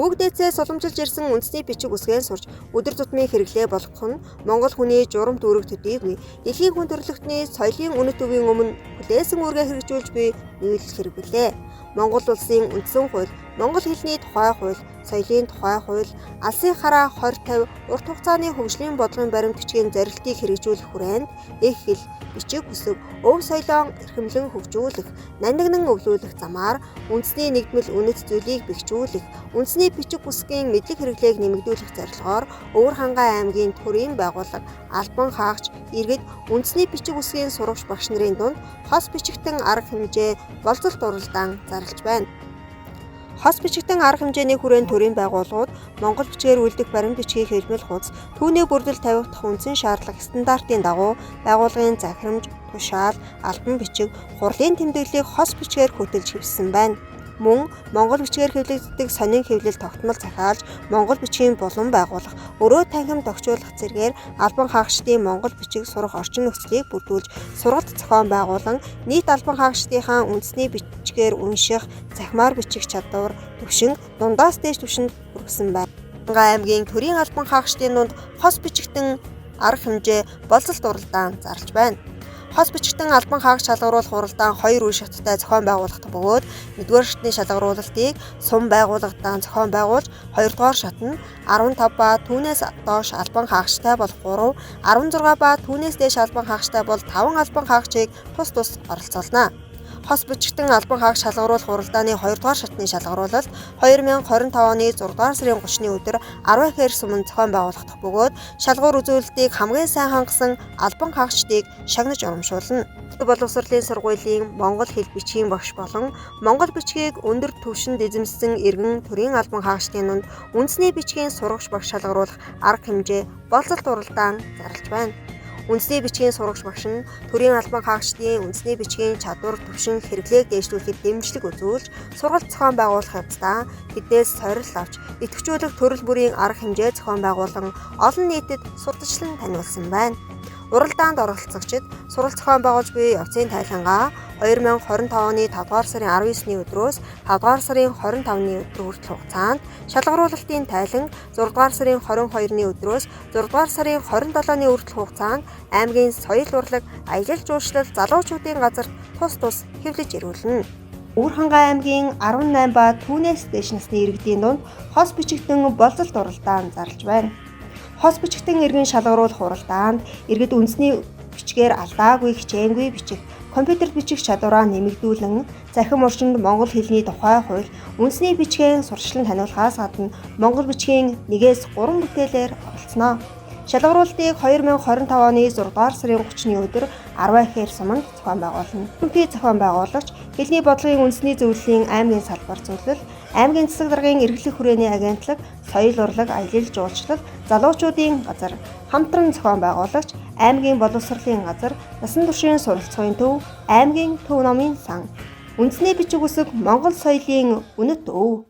Өвөг дээдсээс уламжилж ирсэн үндэсний бичиг үсгээр сурч өдөр тутмын хэрэглээ болгох нь Монгол хүний журамт үүрэг төдийгүй дэлхийн хүн төрөлхтний соёлын үнэт өвийн өмнө хүлээсэн үүргээ хэрэгжүүлж буй нийлүүлэх хэрэг билээ. Монгол улсын үндсэн хууль, Монгол хэлний тухай хууль, соёлын тухай хууль, алсын хараа 2050 урт хугацааны хөгжлийн бодлогын баримт бичгийн зорилтыг хэрэгжүүлэх хүрээнд их хэл, бичиг үсэг, өв соёлоо эрхэмлэн хөгжүүлэх, нандинан өвлүүлэх замаар үндэсний нэгдмэл үнэт зүйлийг бэхжүүлэх, үндэсний бичиг үсгийн мэдлэг хэрэглээг нэмэгдүүлэх зорилгоор Өвөр Хангай аймгийн төрийн байгууллага албан хаагч иргэд үндэсний бичиг үсгийн сурагч багш нарын дунд хос бичигтэн арга хэмжээ болцолт уралдаан зарлаж байна. Хос бичигтэн арга хэмжээний хүрээнд төрийн байгууллагууд Монгол бичгээр үлдэх баримт бичгийг хэлбэл хуудас түүний бүрдэл тавих дахь үндсэн шаардлага стандартын дагуу байгууллагын захирамж, тушаал, албан бичиг, хурлын тэмдэглэлийг хос бичгээр хөтөлж хэвссэн байна. Мөн Монгол бичгээр хэвлэгддэг сонин хэвлэл тогтмол захиалж Монгол бичгийн булан байгуулах, өрөө танхим тогтчуулах зэргээр албан хаагчдын Монгол бичиг сурах орчин нөхцөлийг бүрдүүлж сургалт зохион байгуулан нийт албан хаагчдынхаа үндэсний бичгээр унших, захимаар бичих чадвар, түвшин дундаас дээш түвшинд хүргэсэн байна. Хангай аймгийн төрийн албан хаагчдын дунд хос бичигтэн арга хэмжээ болцолт уралдаан зарлаж байна. Хос бичигтэн албан хаагч шалгаруулах уралдаан 2 үе шаттай зохион байгуулагдах бөгөөд 1-р шатны шалгаруулалтыг сум байгууллагатай зохион байгуулж 2-р шат нь 15 ба түүнээс доош албан хаагчтай бол 3, 16 ба түүнээс дээш албан хаагчтай бол 5 албан хаагчийг тус оролцуулна. Хос бичигтэн албан хаагч шалгаруулах уралдааны 2-р шатны шалгаруулалт 2025 оны 6-р сарын 30-ны өдөр 10 ихэр суманд зохион байгуулагдах бөгөөд шалгуур үзүүлэлтийг хамгийн сайн хангасан албан хаагчдыг шагнаж урамшуулна. Боловсролын сургуулийн Монгол хэл бичгийн багш болон Монгол бичгийг өндөр түвшинд эзэмссэн иргэн төрийн албан хаагчдын дунд үндэсний бичгийн сурагч багш шалгаруулах арга хэмжээ болцолт уралдаан зарлаж байна. Үндэсний бичгийн сурагч багш нь төрийн албан хаагчдын үндэсний бичгийн чадвар, түвшин, хэрэглээг дээшлүүлэхэд дэмжлэг үзүүлж, сургалт зохион байгуулах явцдаа тэднээс сорил авч, идэвхжүүлэх төрөл бүрийн арга хэмжээ зохион байгуулан олон нийтэд сурталчлан таниулсан байна. Уралдаанд оролцогчид сургалт зохион байгуулж буй явцын тайлангаа 2025 оны 5-р сарын 19-ний өдрөөс 5-р сарын 25-ны өдөр хүртэл хугацаанд шалгаруулалтын тайлан 6-р сарын 22-ны өдрөөс 6-р сарын 27-ны хүртэл хугацаанд аймгийн соёл урлаг, аялал жуулчлал залуучуудын газар тус хэвлэж ирүүлнэ. Өвөр Хангай аймгийн 18 ба түүнээс дээш насны иргэдийн дунд хос бичигтэн болцолт уралдаан зарлаж байна. Хос бичигтэн иргэн шалгаруулах уралдаанд иргэд үндэсний бичгээр алдаагүй, хичээнгүй бичих, компьютерт бичих чадвараа нэмэгдүүлэн захим орчинд Монгол хэлний тухай хууль, үндэсний бичгийн сурталчлан таниулахаас гадна Монгол бичгийн 1-3 бүтээлээр оролцсноо. Шалгаруулалтыг 2025 оны 6-р сарын 30-ны өдөр 10 ихэр суманд зохион байгуулна. Түүний зохион байгуулагч хэлний бодлогын үндэсний зөвлөлийн аймгийн салбар зөвлөл, аймгийн засаг даргын эрхлэх хүрээний агентлаг, соёл урлаг, аялал жуулчлал, залуучуудын газар, хамтран зохион байгуулагч, аймгийн боловсролын газар, насан туршийн суралцахын төв, аймгийн төв номын сан, үндэсний бичиг үсэг Монгол соёлын үнэт өв.